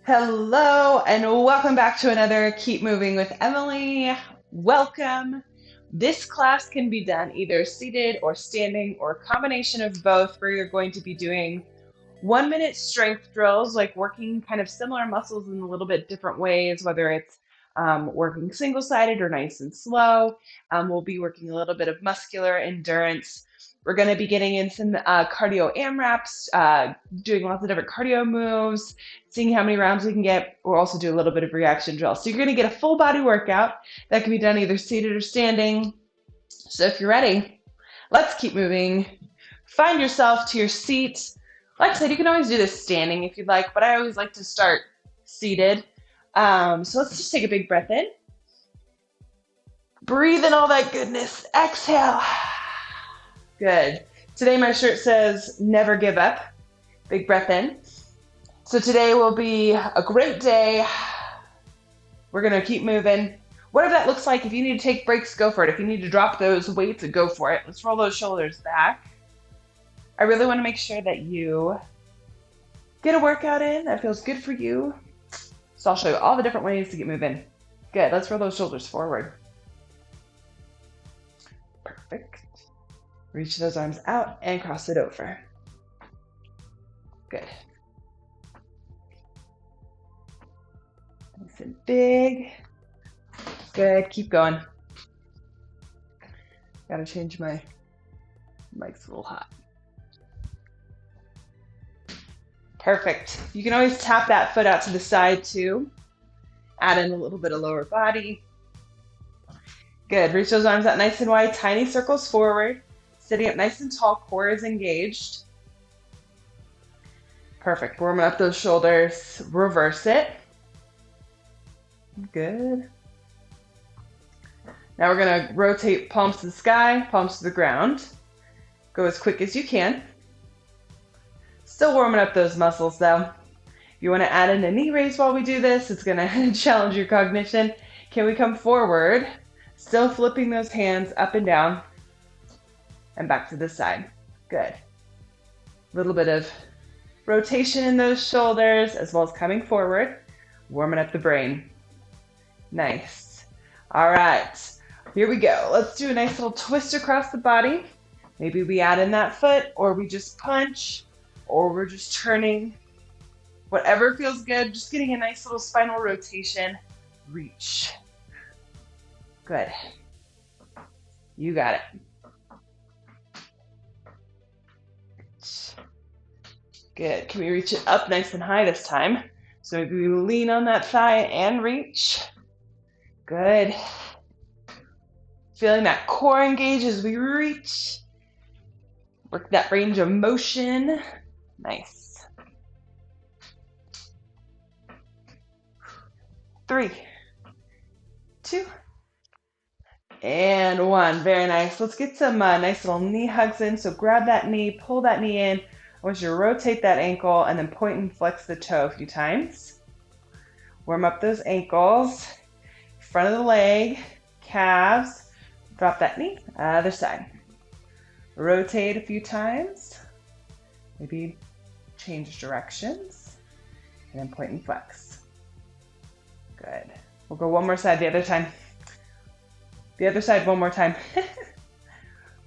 Hello and welcome back to another Keep Moving with Emily. Welcome. This class can be done either seated or standing or a combination of both, where you're going to be doing 1 minute strength drills, like working kind of similar muscles in a little bit different ways, whether it's working single-sided or nice and slow. We'll be working a little bit of muscular endurance. We're going to be getting in some cardio AMRAPs, doing lots of different cardio moves, seeing how many rounds we can get. We'll also do a little bit of reaction drills. So you're going to get a full body workout that can be done either seated or standing. So if you're ready, let's keep moving. Find yourself to your seat. Like I said, you can always do this standing if you'd like, but I always like to start seated. So let's just take a big breath in. Breathe in all that goodness. Exhale. Good. Today my shirt says, never give up. Big breath in. So today will be a great day. We're going to keep moving. Whatever that looks like, if you need to take breaks, go for it. If you need to drop those weights, go for it. Let's roll those shoulders back. I really want to make sure that you get a workout in that feels good for you. So I'll show you all the different ways to get moving. Good. Let's roll those shoulders forward. Perfect. Reach those arms out and cross it over. Good. Nice and big. Good. Keep going. Gotta change my mic's a little hot. Perfect. You can always tap that foot out to the side too. Add in a little bit of lower body. Good. Reach those arms out nice and wide. Tiny circles forward. Sitting up nice and tall. Core is engaged. Perfect. Warming up those shoulders. Reverse it. Good. Now we're going to rotate palms to the sky, palms to the ground. Go as quick as you can. Still warming up those muscles though. If you want to add in a knee raise while we do this, it's going to challenge your cognition. Can we come forward? Still flipping those hands up and down and back to the side. Good. A little bit of rotation in those shoulders as well as coming forward, warming up the brain. Nice. All right, here we go. Let's do a nice little twist across the body. Maybe we add in that foot, or we just punch, or we're just turning. Whatever feels good, just getting a nice little spinal rotation. Reach. Good. You got it. Good. Can we reach it up nice and high this time? So maybe we lean on that thigh and reach. Good. Feeling that core engage as we reach. Work that range of motion. Nice. 3, 2, and 1. Very nice. Let's get some nice little knee hugs in. So grab that knee, pull that knee in. I want you to rotate that ankle and then point and flex the toe a few times. Warm up those ankles. Front of the leg, calves. Drop that knee, other side. Rotate a few times. Maybe change directions. And then point and flex. Good. We'll go one more side the other time. The other side one more time.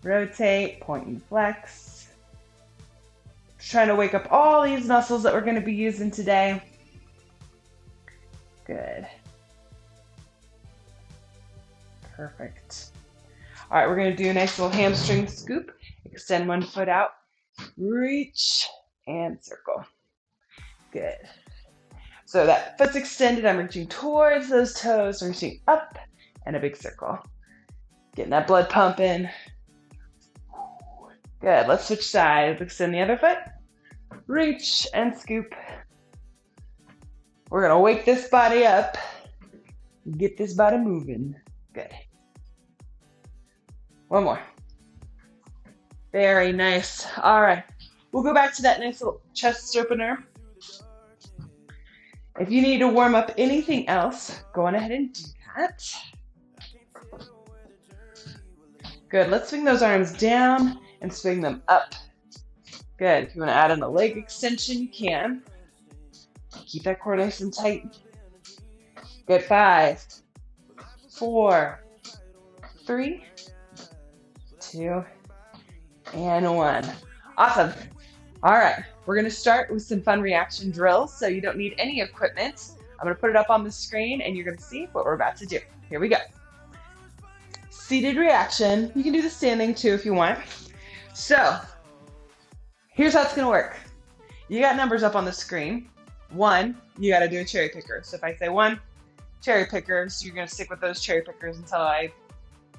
Rotate, point and flex. Just trying to wake up all these muscles that we're going to be using today. Good. Perfect. All right, we're going to do a nice little hamstring scoop. Extend one foot out, reach, and circle. Good. So that foot's extended. I'm reaching towards those toes, reaching up, and a big circle. Getting that blood pumping. Good. Let's switch sides. Extend the other foot, reach, and scoop. We're going to wake this body up, get this body moving. Good. One more. Very nice. All right. We'll go back to that nice little chest opener. If you need to warm up anything else, go on ahead and do that. Good. Let's swing those arms down and swing them up. Good. If you want to add in a leg extension, you can. Keep that core nice and tight. Good. 5, 4, 3, 2, and 1. Awesome. All right, we're gonna start with some fun reaction drills, so you don't need any equipment. I'm gonna put it up on the screen and you're gonna see what we're about to do. Here we go. Seated reaction. You can do the standing too if you want. So here's how it's gonna work. You got numbers up on the screen. 1, you gotta do a cherry picker. So if I say 1, cherry pickers, you're gonna stick with those cherry pickers until I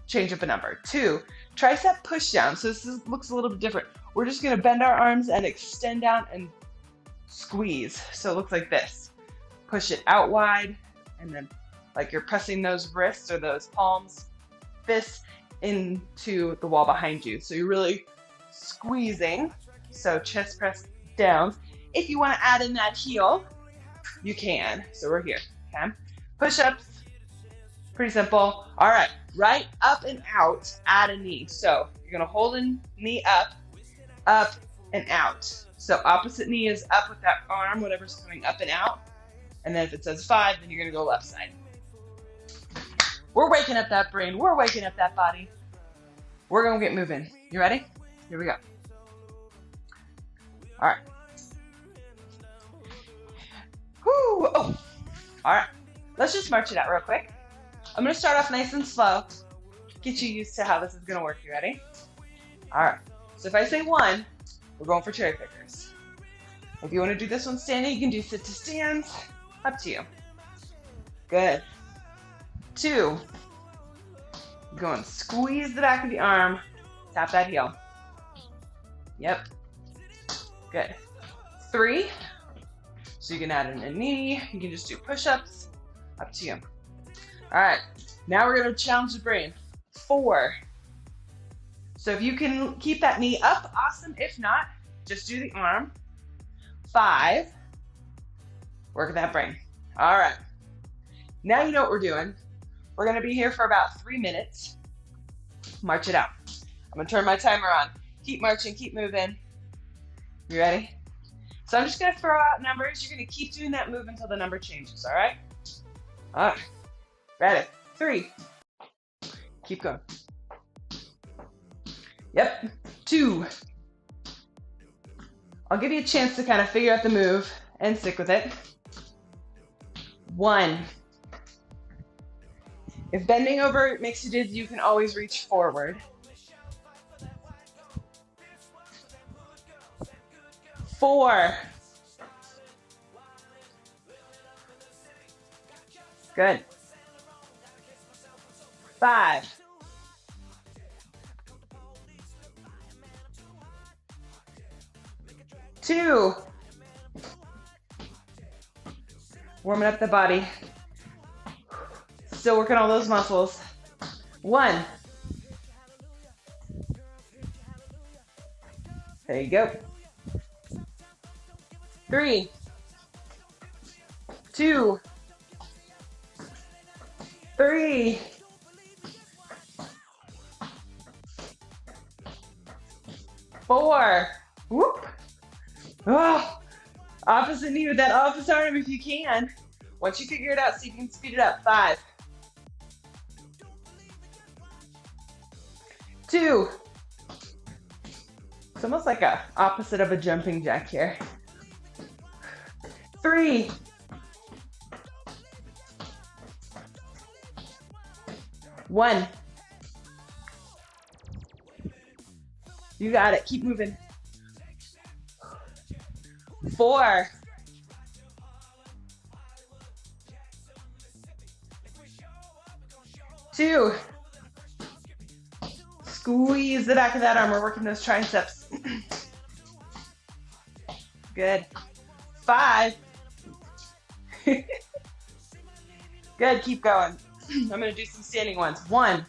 change up a number. 2, tricep push down. So this looks a little bit different. We're just gonna bend our arms and extend down and squeeze. So it looks like this. Push it out wide, and then like you're pressing those wrists or those palms, fists into the wall behind you. So you're really squeezing. So chest press down. If you wanna add in that heel, you can. So we're here, okay? Push-ups, pretty simple. All right, right up and out, add a knee. So you're gonna hold a knee up and out. So opposite knee is up with that arm, whatever's coming up and out. And then if it says 5, then you're gonna go left side. We're waking up that brain, we're waking up that body. We're gonna get moving. You ready? Here we go. All right. Whoo, oh, all right. Let's just march it out real quick. I'm gonna start off nice and slow. Get you used to how this is gonna work. You ready? All right. So if I say 1, we're going for cherry pickers. If you wanna do this one standing, you can do sit to stands. Up to you. Good. 2, you're going squeeze the back of the arm, tap that heel. Yep. Good. 3, so you can add in a knee, you can just do push-ups, up to you. All right, now we're gonna challenge the brain. 4, so if you can keep that knee up, awesome. If not, just do the arm. 5, work that brain. All right, now you know what we're doing. We're gonna be here for about 3 minutes. March it out. I'm gonna turn my timer on. Keep marching, keep moving. You ready? So I'm just gonna throw out numbers. You're gonna keep doing that move until the number changes, all right? All right, ready? 3, keep going. Yep, 2. I'll give you a chance to kind of figure out the move and stick with it. 1. If bending over makes you dizzy, you can always reach forward. 4. Good. 5. 2. Warming up the body. Still working all those muscles. 1. There you go. 3, 2, 3. 4. Whoop. Oh, opposite knee with that opposite arm if you can. Once you figure it out, see if you can speed it up. 5, 2. It's almost like a opposite of a jumping jack here. 3, 1. You got it. Keep moving. 4, 2. Squeeze the back of that arm. We're working those triceps. Good. 5. Good. Keep going. I'm going to do some standing ones. 1.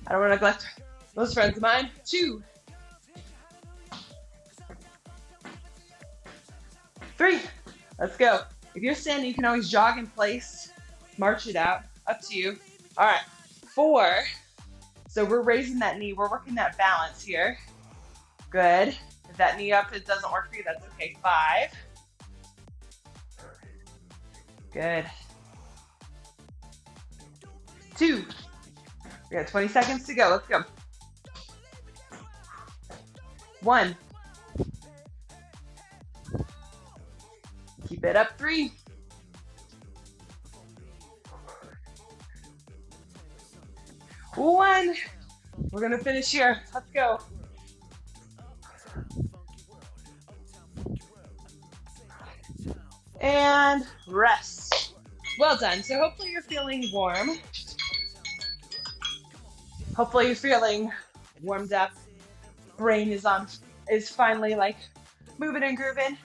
I don't want to neglect those friends of mine. 2. 3. Let's go. If you're standing, you can always jog in place, march it out, up to you. All right, 4. So we're raising that knee. We're working that balance here. Good. that knee up. If it doesn't work for you, that's okay. 5. Good. 2. We got 20 seconds to go. Let's go. 1. Keep it up. 3. 1. We're gonna finish here. Let's go. And rest. Well done. So hopefully you're feeling warm. Hopefully you're feeling warmed up. Brain is finally like moving and grooving.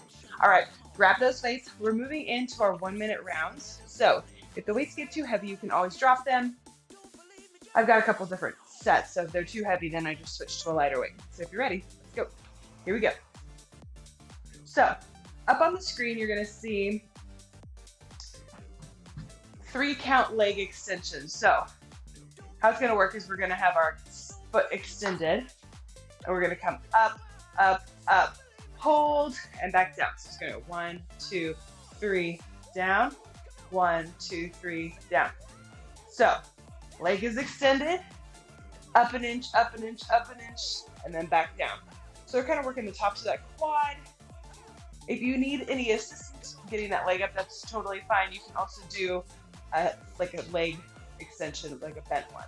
All right, grab those weights. We're moving into our 1-minute rounds. So if the weights get too heavy, you can always drop them. I've got a couple different sets, so if they're too heavy, then I just switch to a lighter weight. So if you're ready, let's go. Here we go. So up on the screen, you're gonna see 3 count leg extensions. So how it's gonna work is we're gonna have our foot extended, and we're gonna come up, up, up, hold, and back down. So it's gonna go 1, 2, 3, down, 1, 2, 3, down. So leg is extended, up an inch, up an inch, up an inch, and then back down. So we're kind of working the tops of that quad. If you need any assistance getting that leg up, that's totally fine. You can also do like a leg extension, like a bent one.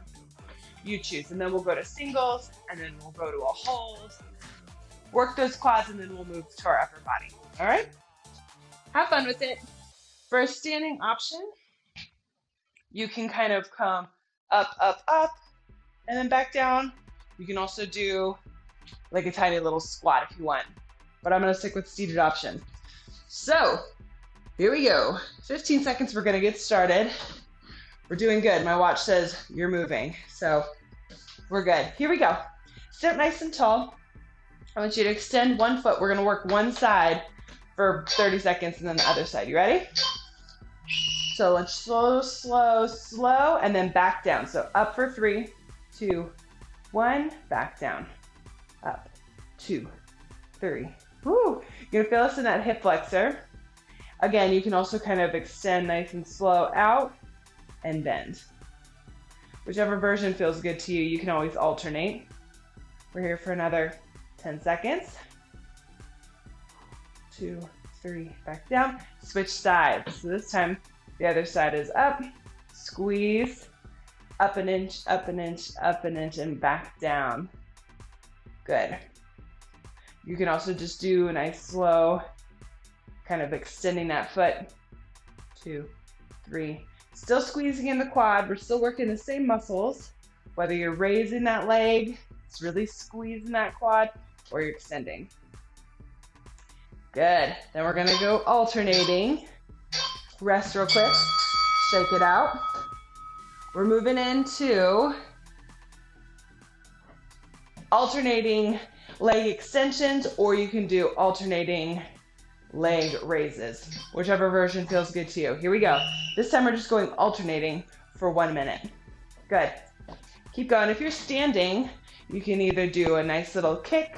You choose, and then we'll go to singles, and then we'll go to a hold. Work those quads, and then we'll move to our upper body. All right? Have fun with it. For a standing option, you can kind of come up, up, up, and then back down. You can also do like a tiny little squat if you want, but I'm gonna stick with seated option. So here we go. 15 seconds, we're gonna get started. We're doing good. My watch says you're moving, so we're good. Here we go. Sit up nice and tall. I want you to extend one foot. We're gonna work one side for 30 seconds and then the other side. You ready? So let's slow, slow, slow, and then back down. So up for 3, 2, 1, back down. Up, 2, 3. Woo! You're gonna feel this in that hip flexor. Again, you can also kind of extend nice and slow out and bend. Whichever version feels good to you, you can always alternate. We're here for another 10 seconds. 2, 3, back down. Switch sides. So this time, the other side is up, squeeze, up an inch, up an inch, up an inch, and back down. Good. You can also just do a nice slow, kind of extending that foot. 2, 3. Still squeezing in the quad. We're still working the same muscles. Whether you're raising that leg, it's really squeezing that quad, or you're extending. Good. Then we're gonna go alternating. Rest real quick, shake it out. We're moving into alternating leg extensions, or you can do alternating leg raises, whichever version feels good to you. Here we go. This time we're just going alternating for 1 minute. Good. Keep going. If you're standing, you can either do a nice little kick,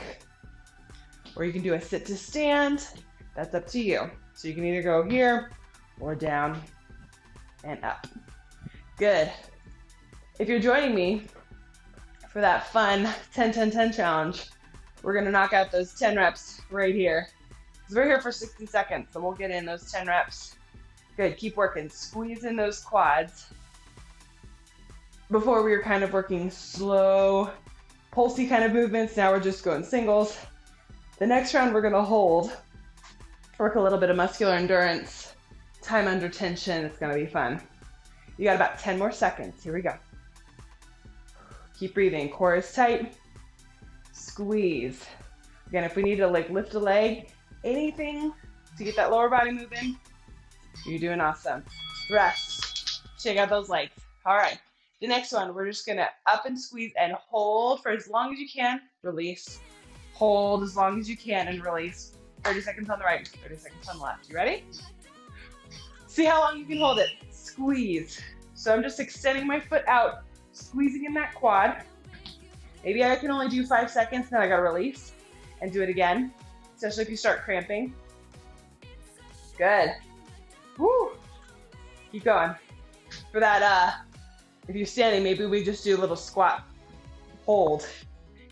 or you can do a sit to stand. That's up to you. So you can either go here, or down and up. Good. If you're joining me for that fun 10-10-10 challenge, we're gonna knock out those 10 reps right here. So we're here for 60 seconds, so we'll get in those 10 reps. Good, keep working. Squeeze in those quads. Before we were kind of working slow, pulsy kind of movements. Now we're just going singles. The next round we're gonna hold. Work a little bit of muscular endurance. Time under tension, it's gonna be fun. You got about 10 more seconds. Here we go. Keep breathing. Core is tight. Squeeze. Again, if we need to like lift a leg, anything to get that lower body moving, you're doing awesome. Rest. Shake out those legs. All right. The next one, we're just gonna up and squeeze and hold for as long as you can. Release. Hold as long as you can and release. 30 seconds on the right, 30 seconds on the left. You ready? See how long you can hold it. Squeeze. So I'm just extending my foot out, squeezing in that quad. Maybe I can only do 5 seconds, then I gotta release. and do it again, especially if you start cramping. Good. Woo. Keep going. For that, if you're standing, maybe we just do a little squat hold.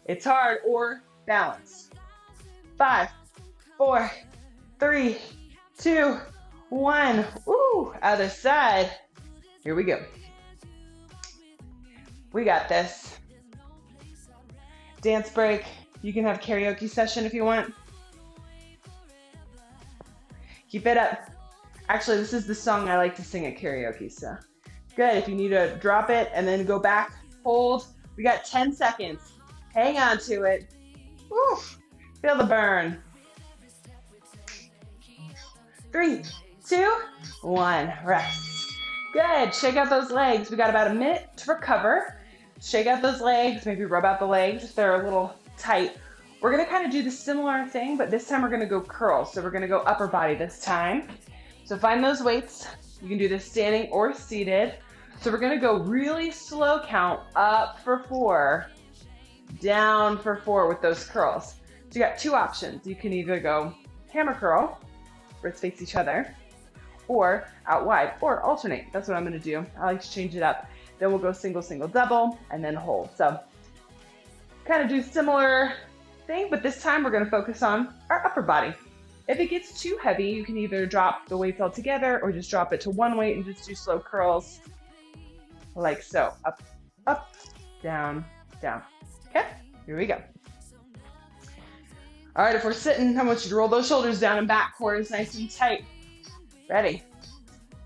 It's hard, or balance. 5, 4, 3, 2, 1. Woo. Other side. Here we go. We got this. Dance break. You can have karaoke session if you want. Keep it up. Actually, this is the song I like to sing at karaoke, so good. If you need to drop it and then go back, hold. We got 10 seconds. Hang on to it. Woo. Feel the burn. 3, 2, 1. Rest. Good. Shake out those legs. We got about a minute to recover. Shake out those legs. Maybe rub out the legs if they're a little tight. We're going to kind of do the similar thing, but this time we're going to go curls. So we're going to go upper body this time. So find those weights. You can do this standing or seated. So we're going to go really slow count, up for 4, down for 4 with those curls. So you got two options. You can either go hammer curl, wrists face each other, or out wide, or alternate. That's what I'm going to do. I like to change it up. Then we'll go single, single, double, and then hold. So kind of do similar thing, but this time we're going to focus on our upper body. If it gets too heavy, you can either drop the weights all together or just drop it to one weight and just do slow curls like so. Up, up, down, down. Okay, here we go. All right, if we're sitting, I want you to roll those shoulders down and back, core is nice and tight. Ready?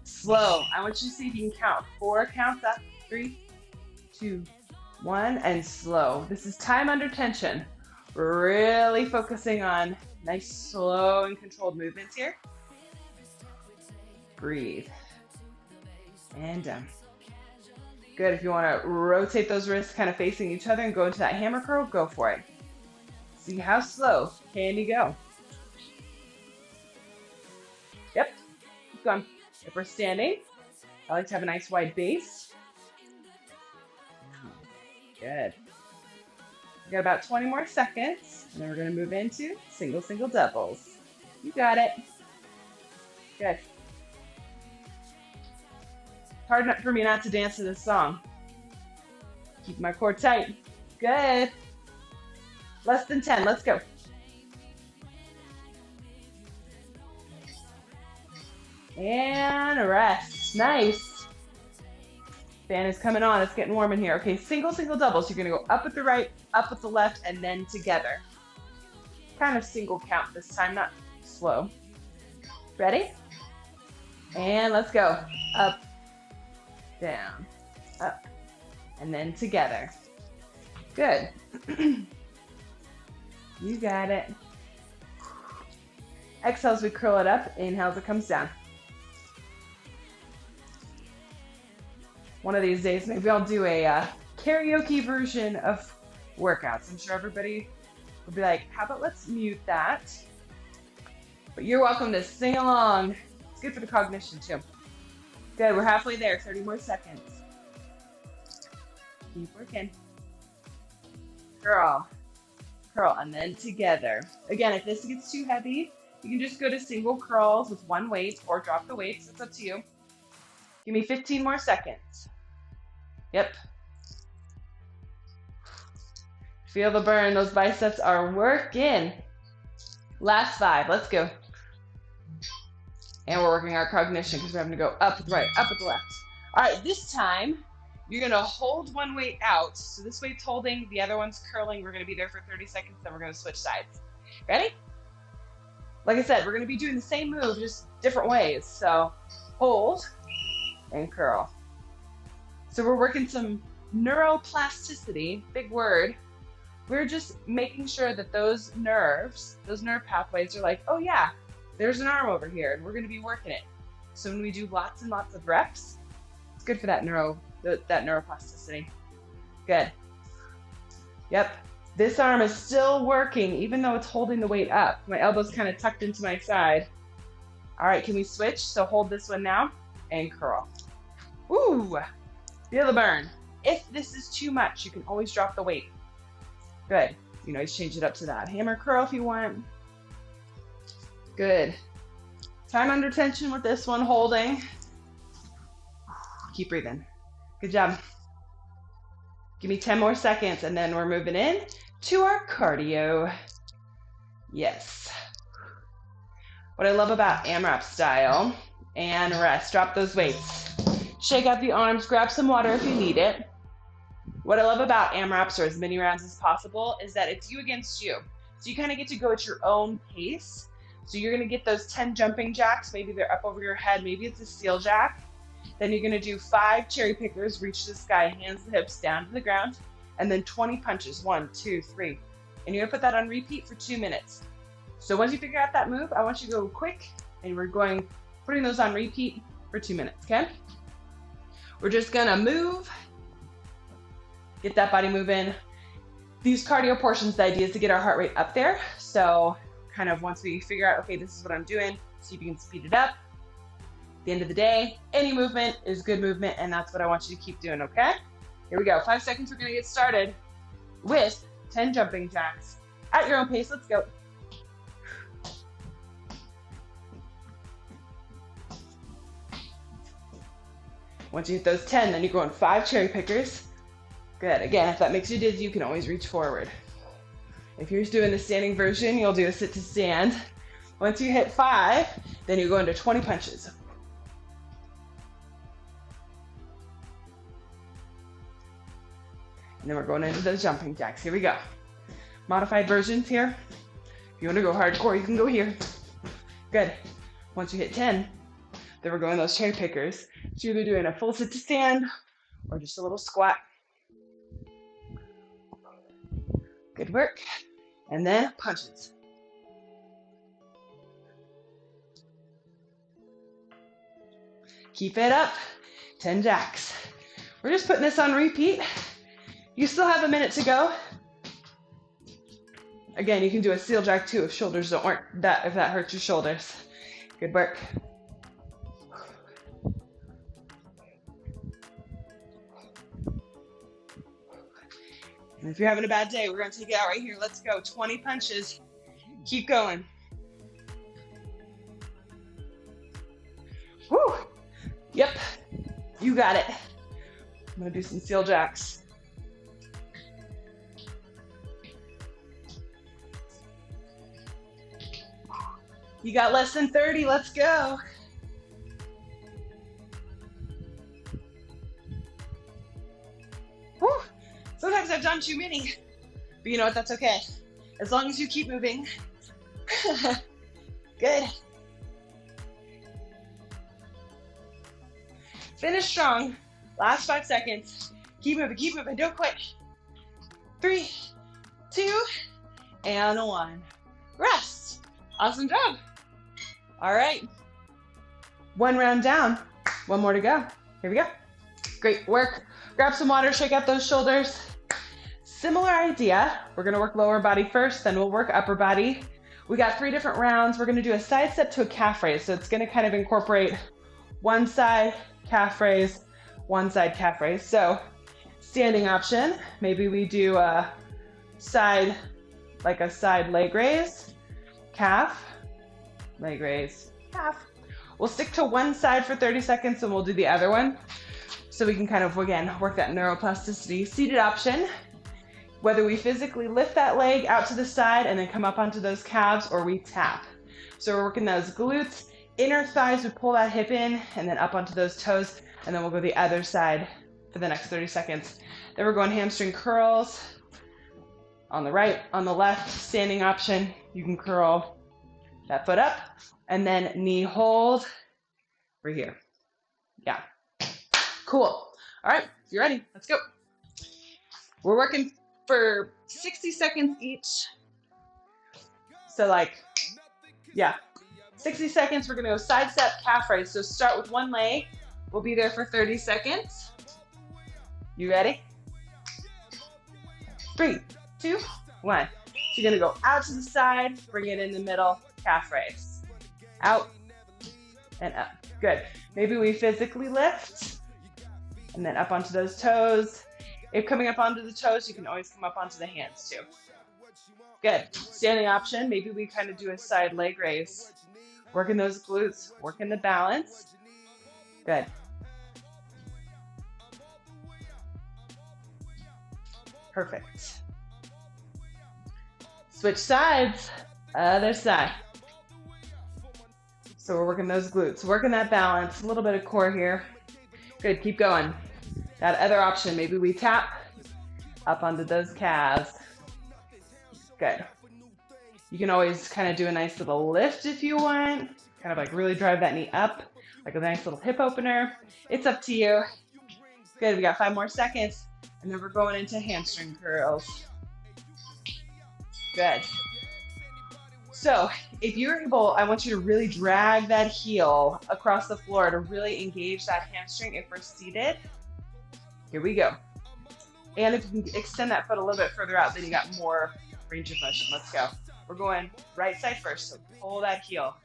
Slow. I want you to see if you can count. 4 counts up. 3, 2, 1, and slow. This is time under tension. We're really focusing on nice, slow, and controlled movements here. Breathe. And down. Good. If you want to rotate those wrists kind of facing each other and go into that hammer curl, go for it. See how slow can you go? Yep. Keep going. If we're standing, I like to have a nice wide base. Good. We got about 20 more seconds, and then we're going to move into single, single, doubles. You got it. Good. Hard enough for me not to dance to this song. Keep my core tight. Good. Less than 10. Let's go. And rest. Nice. Fan is coming on. It's getting warm in here. Okay, single, single, double. So you're going to go up with the right, up with the left, and then together. Kind of single count this time, not slow. Ready? And let's go. Up, down, up, and then together. Good. You got it. Exhale as we curl it up. Inhale as it comes down. One of these days, maybe I'll do a karaoke version of workouts. I'm sure everybody will be like, how about let's mute that? But you're welcome to sing along. It's good for the cognition too. Good, we're halfway there, 30 more seconds. Keep working. Curl, curl, and then together. Again, if this gets too heavy, you can just go to single curls with one weight or drop the weights. It's up to you. Give me 15 more seconds. Yep. Feel the burn. Those biceps are working. Last 5. Let's go. And we're working our cognition because we're having to go up with the right, up with the left. All right, this time you're going to hold one weight out. So this weight's holding, the other one's curling. We're going to be there for 30 seconds, then we're going to switch sides. Ready? Like I said, we're going to be doing the same move, just different ways. So hold and curl. So we're working some neuroplasticity, big word. We're just making sure that those nerve pathways are like, oh yeah, there's an arm over here, and we're going to be working it. So when we do lots and lots of reps, it's good for that neuroplasticity. Good. Yep. This arm is still working, even though it's holding the weight up. My elbow's kind of tucked into my side. All right, can we switch? So hold this one now and curl. Ooh, feel the burn. If this is too much, you can always drop the weight. Good. You can always change it up to that hammer curl if you want. Good. Time under tension with this one, holding. Keep breathing. Good job. Give me 10 more seconds and then we're moving in to our cardio. Yes. What I love about AMRAP style, and rest, drop those weights. Shake out the arms, grab some water if you need it. What I love about AMRAPs, or as many rounds as possible, is that it's you against you. So you kind of get to go at your own pace. So you're gonna get those 10 jumping jacks, maybe they're up over your head, maybe it's a seal jack. Then you're gonna do 5 cherry pickers, reach to the sky, hands to the hips, down to the ground, and then 20 punches, 1, 2, 3. And you're gonna put that on repeat for 2 minutes. So once you figure out that move, I want you to go quick, and we're putting those on repeat for 2 minutes, okay? We're just gonna move, get that body moving. These cardio portions, the idea is to get our heart rate up there. So kind of once we figure out, okay, this is what I'm doing, see if you can speed it up. At the end of the day, any movement is good movement, and that's what I want you to keep doing, okay? Here we go, 5 seconds, we're gonna get started with 10 jumping jacks. At your own pace, let's go. Once you hit those 10, then you're going 5 cherry pickers. Good, again, if that makes you dizzy, you can always reach forward. If you're doing the standing version, you'll do a sit to stand. Once you hit 5, then you go into 20 punches. And then we're going into those jumping jacks. Here we go. Modified versions here. If you want to go hardcore, you can go here. Good. Once you hit 10, then we're going those cherry pickers. So you're either doing a full sit to stand or just a little squat. Good work. And then punches. Keep it up. 10 jacks. We're just putting this on repeat. You still have a minute to go. Again, you can do a seal jack too if shoulders don't work, if that hurts your shoulders. Good work. And if you're having a bad day, we're gonna take it out right here. Let's go, 20 punches. Keep going. Woo! Yep, you got it. I'm gonna do some seal jacks. You got less than 30, let's go. Woo! Sometimes I've done too many, but you know what, that's okay. As long as you keep moving. Good. Finish strong. Last 5 seconds. Keep moving, don't quit. 3, 2, and 1. Rest. Awesome job. All right. 1 round down. 1 more to go. Here we go. Great work. Grab some water, shake out those shoulders. Similar idea. We're gonna work lower body first, then we'll work upper body. We got 3 different rounds. We're gonna do a side step to a calf raise. So it's gonna kind of incorporate one side calf raise, one side calf raise. So standing option, maybe we do a side leg raise, calf, leg raise, calf. We'll stick to one side for 30 seconds and we'll do the other one. So we can kind of, again, work that neuroplasticity. Seated option, whether we physically lift that leg out to the side and then come up onto those calves, or we tap. So we're working those glutes, inner thighs, we pull that hip in and then up onto those toes, and then we'll go the other side for the next 30 seconds. Then we're going hamstring curls on the right, on the left, standing option. You can curl that foot up and then knee hold right here. Yeah. Cool. All right, if you're ready, let's go. We're working for 60 seconds each. So 60 seconds, we're gonna go side step, calf raise. So start with one leg. We'll be there for 30 seconds. You ready? 3, 2, 1. So you're gonna go out to the side, bring it in the middle, calf raise. Out and up. Good. Maybe we physically lift and then up onto those toes. If coming up onto the toes, you can always come up onto the hands too. Good. Standing option, maybe we kind of do a side leg raise. Working those glutes, working the balance. Good. Perfect. Switch sides, other side. So we're working those glutes, working that balance, a little bit of core here. Good, keep going. That other option, maybe we tap up onto those calves. Good. You can always kind of do a nice little lift if you want, kind of like really drive that knee up, like a nice little hip opener. It's up to you. Good, we got 5 more seconds, and then we're going into hamstring curls. Good. So if you're able, I want you to really drag that heel across the floor to really engage that hamstring if we're seated. Here we go. And if you can extend that foot a little bit further out, then you got more range of motion. Let's go. We're going right side first, so pull that heel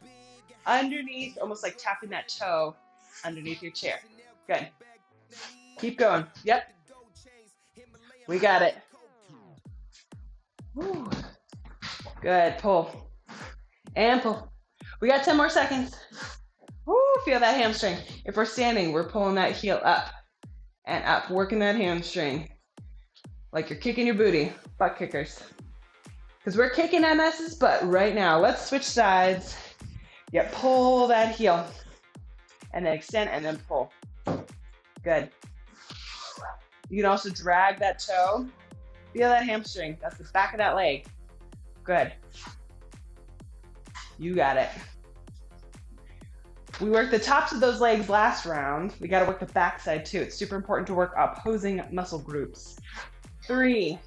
underneath, almost like tapping that toe underneath your chair. Good. Keep going. Yep. We got it. Woo. Good. Pull. And pull. We got 10 more seconds. Woo. Feel that hamstring. If we're standing, we're pulling that heel up and up, working that hamstring. Like you're kicking your booty. Butt kickers. Because we're kicking MS's butt right now. Let's switch sides. Yeah, pull that heel. And then extend and then pull. Good. You can also drag that toe. Feel that hamstring. That's the back of that leg. Good. You got it. We worked the tops of those legs last round. We got to work the back side too. It's super important to work opposing muscle groups. 3,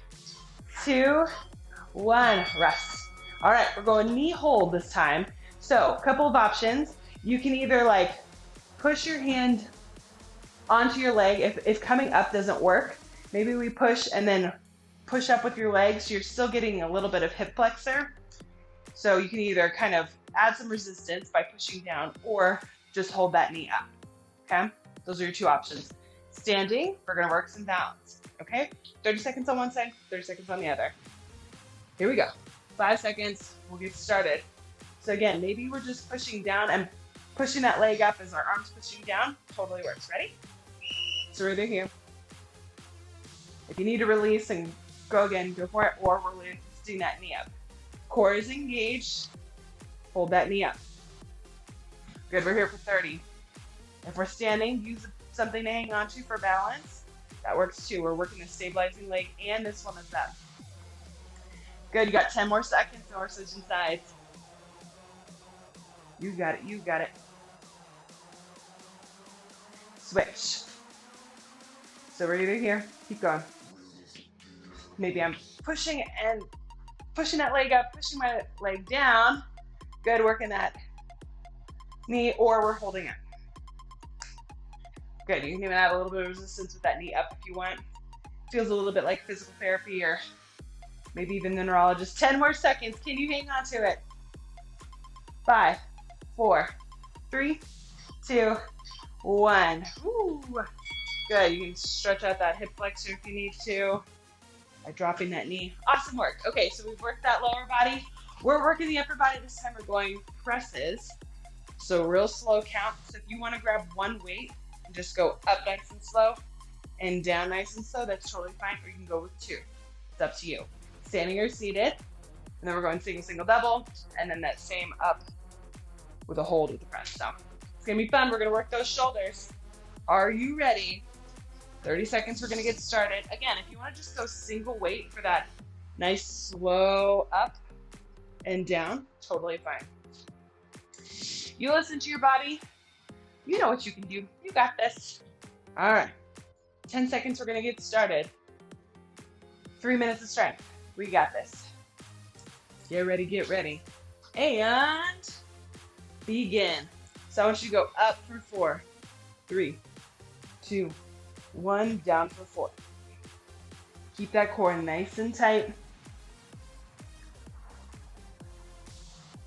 2, 1. Rest. All right, we're going knee hold this time. So a couple of options. You can either like push your hand onto your leg. If coming up doesn't work, maybe we push and then push up with your legs. So you're still getting a little bit of hip flexor. So you can either kind of add some resistance by pushing down or just hold that knee up. Okay? Those are your two options. Standing, we're going to work some balance. Okay? 30 seconds on one side, 30 seconds on the other. Here we go. 5 seconds. We'll get started. So again, maybe we're just pushing down and pushing that leg up as our arms pushing down. Totally works. Ready? So right here. If you need to release and go again, go for it. Or we're lifting that knee up. Core is engaged. Hold that knee up. Good. We're here for 30. If we're standing, use something to hang on to for balance. That works too. We're working the stabilizing leg and this one is up. Good. You got 10 more seconds and we're switching sides. You got it. You got it. Switch. So we're either here. Keep going. Maybe I'm pushing that leg up, pushing my leg down. Good, working that knee, or we're holding it. Good, you can even add a little bit of resistance with that knee up if you want. Feels a little bit like physical therapy or maybe even the neurologist. 10 more seconds, can you hang on to it? 5, 4, 3, 2, 1. Ooh. Good, you can stretch out that hip flexor if you need to by dropping that knee. Awesome work. Okay, so we've worked that lower body. We're working the upper body this time. We're going presses. So real slow count. So if you want to grab one weight and just go up nice and slow and down nice and slow, that's totally fine. Or you can go with 2. It's up to you. Standing or seated. And then we're going single, single, double. And then that same up with a hold with the press. So it's going to be fun. We're going to work those shoulders. Are you ready? 30 seconds, we're gonna get started. Again, if you wanna just go single weight for that nice slow up and down, totally fine. You listen to your body. You know what you can do. You got this. All right, 10 seconds, we're gonna get started. 3 minutes of strength. We got this. Get ready, and begin. So I want you to go up for 4, 3, 2, 1, down for 4. Keep that core nice and tight.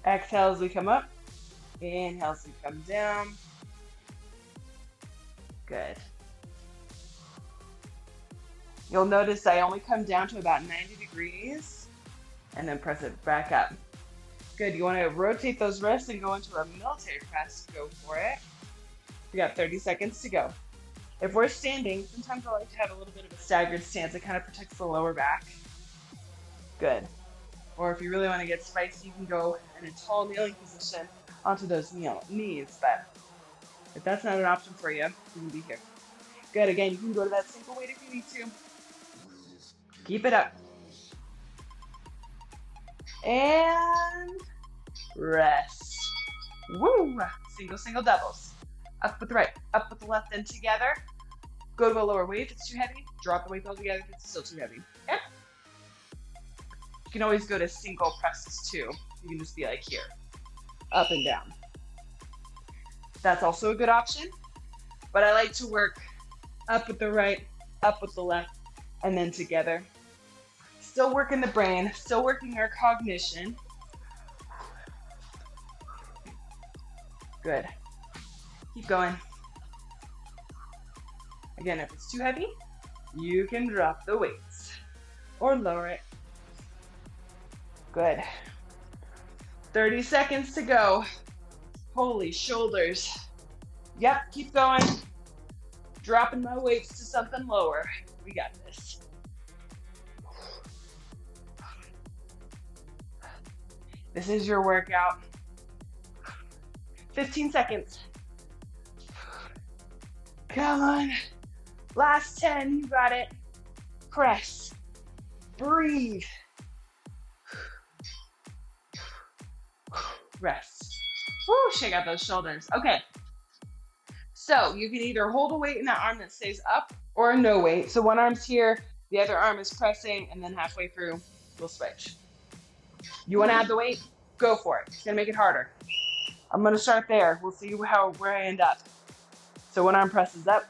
Exhale as we come up. Inhale as we come down. Good. You'll notice I only come down to about 90 degrees and then press it back up. Good, you want to rotate those wrists and go into a military press. Go for it. We got 30 seconds to go. If we're standing, sometimes I like to have a little bit of a staggered stance. It kind of protects the lower back. Good. Or if you really want to get spicy, you can go in a tall kneeling position onto those knees. But if that's not an option for you, you can be here. Good, again, you can go to that single weight if you need to. Keep it up. And rest. Woo! Single, doubles. Up with the right, up with the left, and together. Go to a lower weight if it's too heavy. Drop the weight altogether if it's still too heavy. Okay? You can always go to single presses too. You can just be like here, up and down. That's also a good option. But I like to work up with the right, up with the left, and then together. Still working the brain, still working our cognition. Good. Keep going. Again, if it's too heavy, you can drop the weights or lower it. Good. 30 seconds to go. Holy shoulders. Yep, keep going. Dropping my weights to something lower. We got this. This is your workout. 15 seconds. Come on. Last 10, you got it. Press. Breathe. Rest. Woo, shake out those shoulders. Okay. So you can either hold a weight in that arm that stays up or no weight. So one arm's here, the other arm is pressing, and then halfway through, we'll switch. You want to add the weight? Go for it. It's going to make it harder. I'm going to start there. We'll see where I end up. So one arm presses up.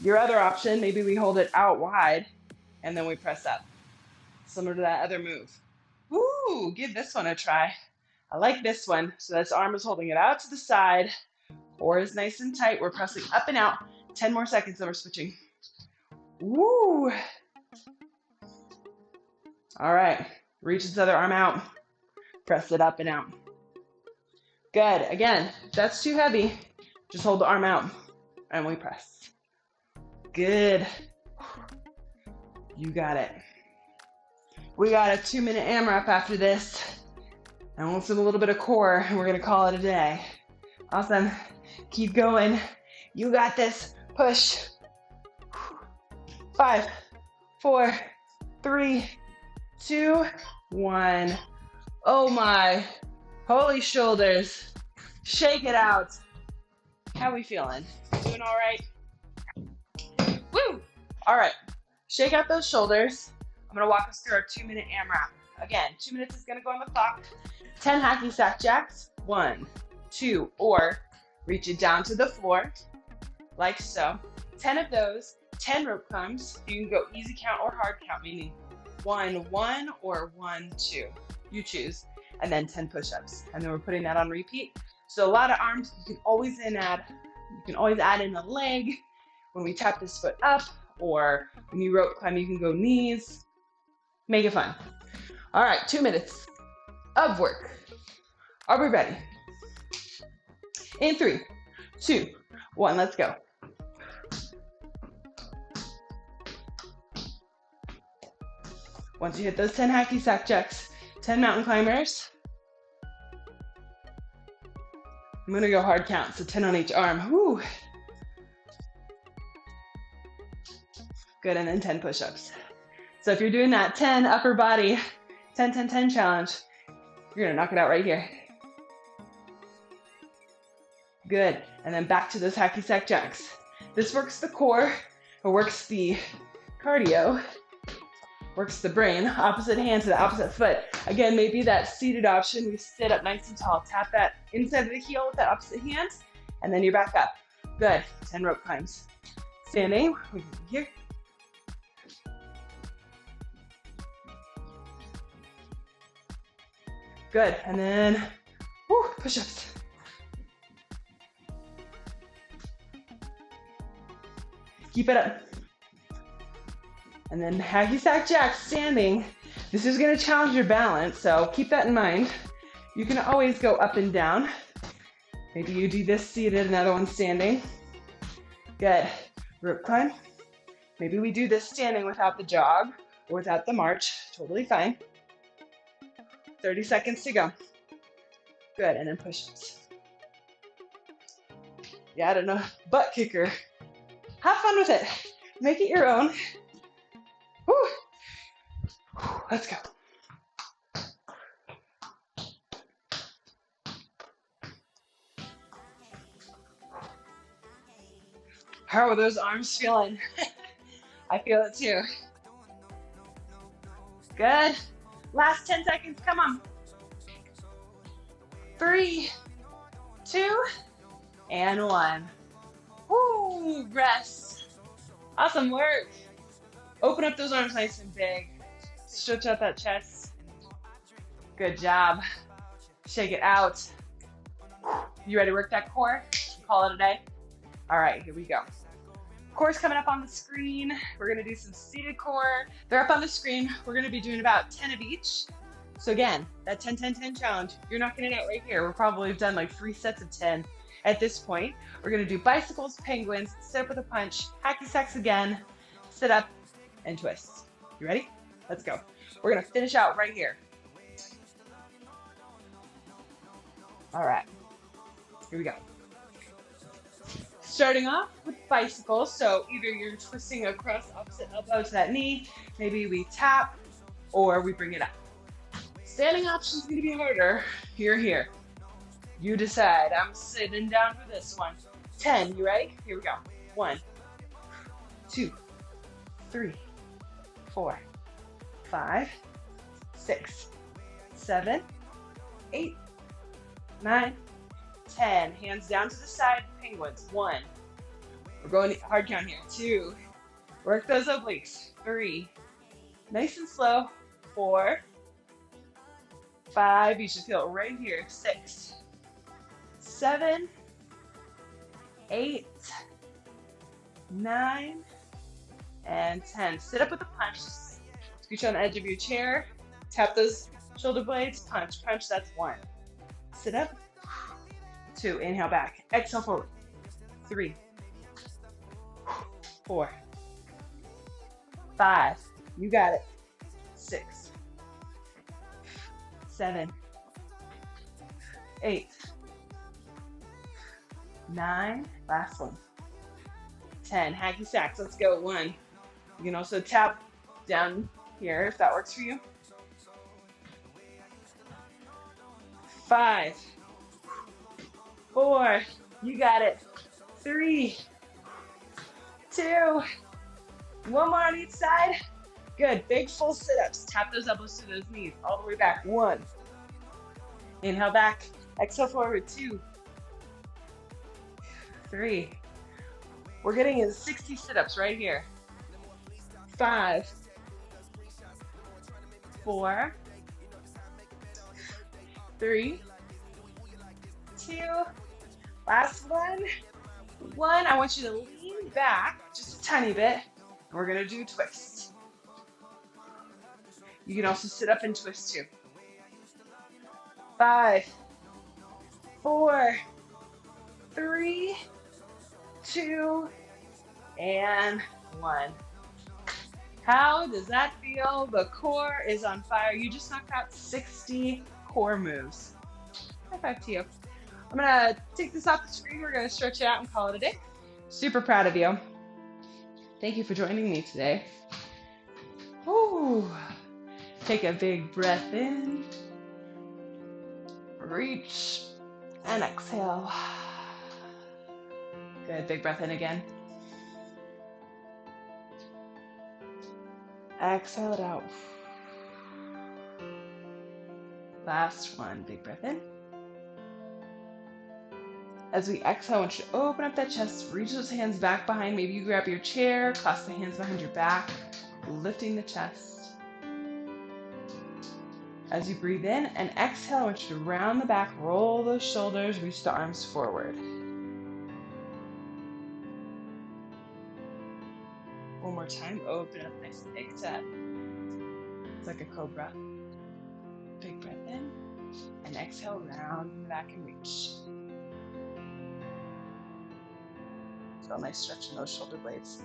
Your other option, maybe we hold it out wide, and then we press up. Similar to that other move. Ooh, give this one a try. I like this one. So this arm is holding it out to the side, or is nice and tight. We're pressing up and out. 10 more seconds, then we're switching. Woo! All right, reach this other arm out. Press it up and out. Good, again, if that's too heavy, just hold the arm out and we press. Good. You got it. We got a 2-minute AMRAP after this. And we'll do a little bit of core and we're gonna call it a day. Awesome. Keep going. You got this. Push. 5, 4, 3, 2, 1. Oh my. Holy shoulders. Shake it out. How we feeling? Doing all right? Woo! All right. Shake out those shoulders. I'm gonna walk us through our 2-minute AMRAP. Again, 2 minutes is gonna go on the clock. 10 hacky sack jacks. 1, 2, or reach it down to the floor, like so. 10 of those, 10 rope climbs. You can go easy count or hard count, meaning 1, 1, or 1, 2. You choose. And then 10 push-ups. And then we're putting that on repeat. So a lot of arms, you can always add in a leg when we tap this foot up, or when you rope climb, you can go knees. Make it fun. All right, 2 minutes of work. Are we ready? In 3, 2, 1, let's go. Once you hit those 10 hacky sack jacks, 10 mountain climbers. I'm gonna go hard count, so 10 on each arm. Woo. Good, and then 10 push-ups. So if you're doing that 10 upper body, 10, 10, 10 challenge, you're gonna knock it out right here. Good, and then back to those hacky sack jacks. This works the core, or works the cardio, works the brain, opposite hand to the opposite foot. Again, maybe that seated option, we sit up nice and tall, tap that inside of the heel with that opposite hand, and then you're back up. Good, 10 rope climbs. Standing, we can be here. Good, and then, push-ups. Keep it up. And then hacky sack jacks, standing. This is going to challenge your balance, so keep that in mind. You can always go up and down. Maybe you do this seated, another one standing. Good. Rope climb. Maybe we do this standing without the jog or without the march. Totally fine. 30 seconds to go. Good, and then push-ups. Yeah, I don't know. Butt kicker. Have fun with it. Make it your own. Woo. Let's go. How are those arms feeling? I feel it too. Good. Last 10 seconds, come on. 3, 2, and 1. Woo, rest. Awesome work. Open up those arms nice and big. Stretch out that chest. Good job. Shake it out. You ready to work that core? Call it a day? All right, here we go. Core's coming up on the screen. We're gonna do some seated core. They're up on the screen. We're gonna be doing about 10 of each. So again, that 10-10-10 challenge, you're knocking it out right here. We're probably done like 3 sets of 10 at this point. We're gonna do bicycles, penguins, sit up with a punch, hacky sacks again, sit up and twist. You ready? Let's go. We're gonna finish out right here. All right, here we go. Starting off with bicycles, so either you're twisting across opposite elbow to that knee, maybe we tap, or we bring it up. Standing option is gonna be harder. You're here. You decide. I'm sitting down for this one. 10, you ready? Here we go. 1, 2, 3, 4, 5, 6, 7, 8, 9, 10. Hands down to the side, penguins. 1. We're going hard count here. 2. Work those obliques. 3. Nice and slow. 4. 5. You should feel it right here. 6. 7. 8. 9. And 10. Sit up with a punch. Scooch on the edge of your chair. Tap those shoulder blades. Punch. Punch. That's 1. Sit up. 2, inhale back. Exhale forward. 3, 4, 5, you got it. 6, 7, 8, 9, last one. 10, hacky sacks, let's go. 1. You can also tap down here if that works for you. 5, 4, you got it. 3, 2, 1 more on each side. Good, big full sit-ups. Tap those elbows to those knees, all the way back. 1, inhale back, exhale forward. 2, 3, we're getting in 60 sit-ups right here. 5, 4, 3, 2, last one. 1, I want you to lean back just a tiny bit. And we're gonna do twist. You can also sit up and twist too. 5, 4, 3, 2, and 1. How does that feel? The core is on fire. You just knocked out 60 core moves. High five to you. I'm gonna take this off the screen. We're gonna stretch it out and call it a day. Super proud of you. Thank you for joining me today. Woo. Take a big breath in. Reach and exhale. Good, big breath in again. Exhale it out. Last one, big breath in. As we exhale, I want you to open up that chest, reach those hands back behind. Maybe you grab your chair, clasp the hands behind your back, lifting the chest. As you breathe in and exhale, I want you to round the back, roll those shoulders, reach the arms forward. One more time, open up nice and big, set. like a cobra. Big breath in, and exhale, round back and reach. Feel nice stretch in those shoulder blades.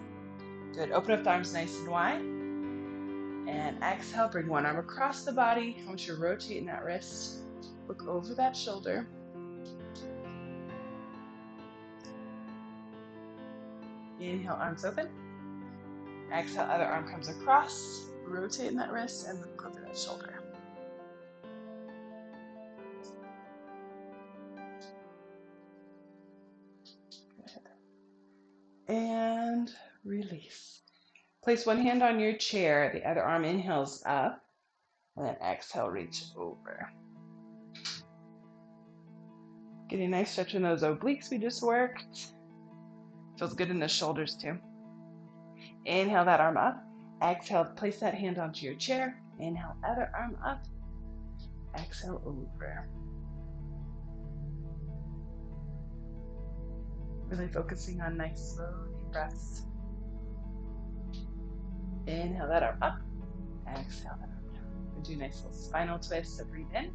Good, open up the arms nice and wide. And exhale, bring one arm across the body. I want you to rotate in that wrist. Look over that shoulder. Inhale, arms open. Exhale, other arm comes across. Rotate in that wrist and look over that shoulder. Good. And release. Place one hand on your chair. The other arm inhales up. And then exhale, reach over. Getting a nice stretch in those obliques we just worked. Feels good in the shoulders too. Inhale that arm up. Exhale, place that hand onto your chair. Inhale, other arm up. Exhale, over. Really focusing on nice, slow, deep breaths. Inhale that arm up. Exhale that arm down. We'll do a nice little spinal twist, so breathe in.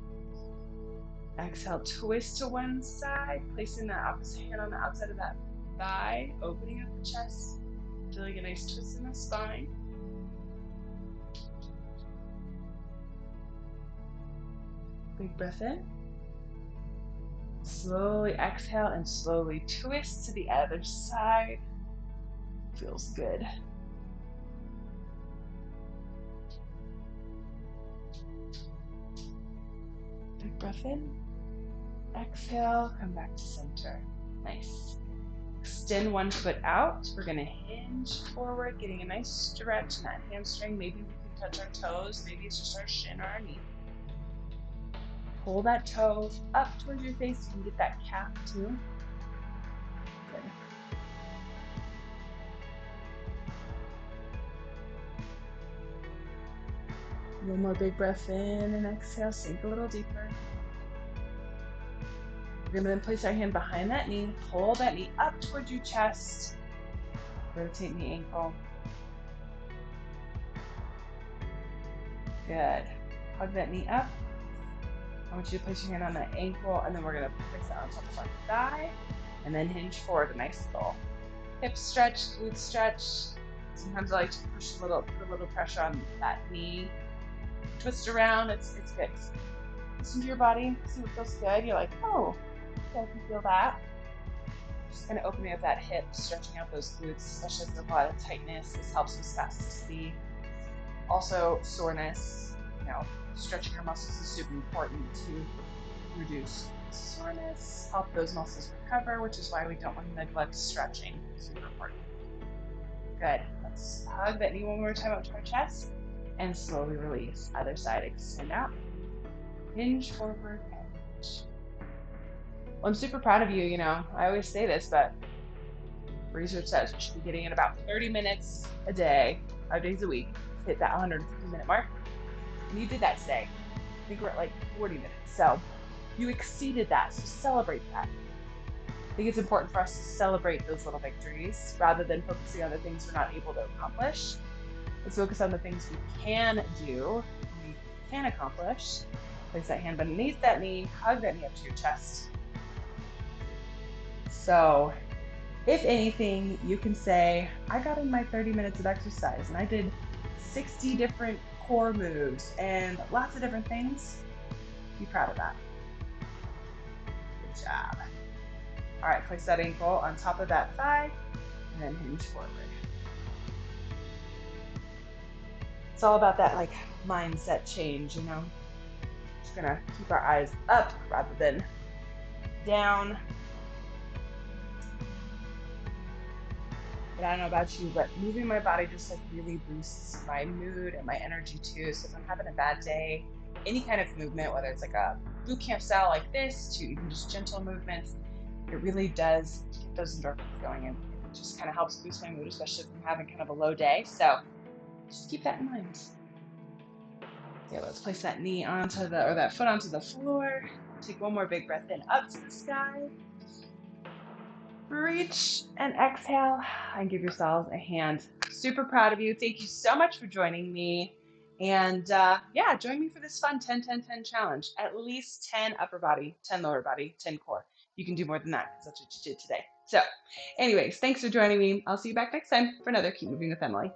Exhale, twist to one side, placing that opposite hand on the outside of that thigh, opening up the chest, feeling a nice twist in the spine. Big breath in. Slowly exhale and slowly twist to the other side. Feels good. Big breath in. Exhale, come back to center. Nice. Extend one foot out. We're going to hinge forward, getting a nice stretch in that hamstring. Maybe we can touch our toes. Maybe it's just our shin or our knee. Pull that toe up towards your face. You can get that calf too. Good. One more big breath in and exhale. Sink a little deeper. We're going to then place our hand behind that knee. Pull that knee up towards your chest. Rotate the ankle. Good. Hug that knee up. I want you to place your hand on that ankle, and then we're going to place that on top of our thigh, and then hinge forward. A nice little hip stretch, glute stretch. Sometimes I like to push put a little pressure on that knee. Twist around. It's good. Listen to your body. See what feels good. You're like, oh, okay, I can feel that. Just kind of opening up that hip, stretching out those glutes, especially if there's a lot of tightness. This helps with spasticity. Also, soreness. Stretching your muscles is super important to reduce soreness, help those muscles recover, which is why we don't want to neglect stretching. Super important. Good. Let's hug that knee one more time up to our chest and slowly release. Other side, extend out. Hinge forward and reach. Well, I'm super proud of you. I always say this, but research says you should be getting in about 30 minutes a day, 5 days a week, to hit that 150-minute mark. And you did that today. I think we're at like 40 minutes. So you exceeded that. So celebrate that. I think it's important for us to celebrate those little victories rather than focusing on the things we're not able to accomplish. Let's focus on the things we can do, we can accomplish. Place that hand beneath that knee, hug that knee up to your chest. So if anything, you can say, I got in my 30 minutes of exercise and I did 60 different core moves and lots of different things. Be proud of that. Good job. All right, place that ankle on top of that thigh and then hinge forward. It's all about that mindset change, Just gonna keep our eyes up rather than down. But I don't know about you, but moving my body just really boosts my mood and my energy too. So if I'm having a bad day, any kind of movement, whether it's like a boot camp style like this to even just gentle movements, it really does get those endorphins going, and it just kind of helps boost my mood, especially if I'm having kind of a low day. So just keep that in mind. Okay, let's place that knee that foot onto the floor. Take one more big breath in, up to the sky. Reach and exhale and give yourselves a hand. Super proud of you. Thank you so much for joining me. And yeah, join me for this fun 10-10-10 challenge. At least 10 upper body, 10 lower body, 10 core. You can do more than that because that's what you did today. So anyways, thanks for joining me. I'll see you back next time for another Keep Moving with Emily.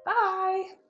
Bye.